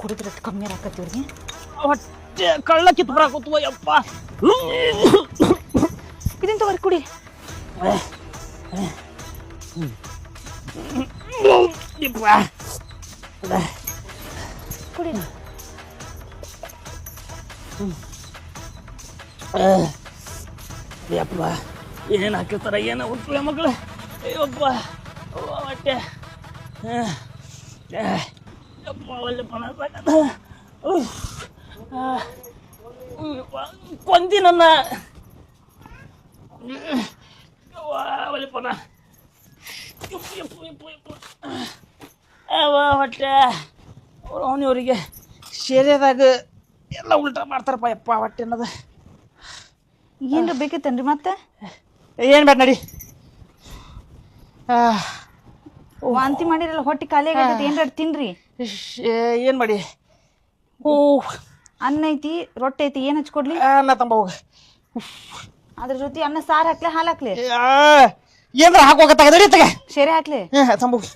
ಕುಡಿದ್ರೆ ಕಮ್ಮಿ ಹಾಕತ್ತೀವ್ರಿ ಹೊಟ್ಟೆ ಕಳ್ಳ ಕಿತ್ತು ಬರಾಕತ್ವ ಯಪ್ಪ. ಇದನ್ನ ತಗೋರಿ ಕುಡಿ. ಕುಡಿ ಯಪ್ಪ ಏನೇನು ಹಾಕಿರ್ತಾರ ಏನು ಹುಟ್ಟುಳೆ ಮಕ್ಕಳು. ಅಯ್ಯಪ್ಪ ಹೊಟ್ಟೆ ಯಪ್ಪ ಒಳ್ಳೆ ಪಣ ಸಾಕದ. ಕೊಂದಿ ನನ್ನ ಒಳ್ಳೆ ಪಣ. ಹೊಟ್ಟೆ ಅವನಿವರಿಗೆ ಶೇರಿಯಾದಾಗ ಎಲ್ಲ ಉಲ್ಟಾ ಮಾಡ್ತಾರಪ್ಪ ಯಪ್ಪ ಹೊಟ್ಟೆ ಅನ್ನೋದು. ಏನ್ರ ಬೇಕಿತ್ತೇನ್ರಿ ಮತ್ತೆ? ಏನು ಬೇಡ ನಡಿ. ವಾಂತಿ ಮಾಡಿರಲ್ಲ, ಹೊಟ್ಟೆ ಖಾಲಿ ಆಗೈತಿ, ಏನ್ರ ತಿನ್ರಿ. ಏನು ಮಾಡಿ? ಓ ಅನ್ನ ಐತಿ, ರೊಟ್ಟಿ ಐತಿ, ಏನು ಹಚ್ಕೊಡ್ಲಿ? ಅನ್ನ ತಂಬ ಹೋಗ. ಅದ್ರ ಜೊತೆ ಅನ್ನ ಸಾರು ಹಾಕ್ಲಿ, ಹಾಲು ಹಾಕ್ಲಿ, ಏನ್ರ ಹಾಕೋಗತ್ತಾಗ ನಡಿ ತಗ. ಶೇರೆ ಹಾಕ್ಲಿ. ತಂಬೋಗಿ.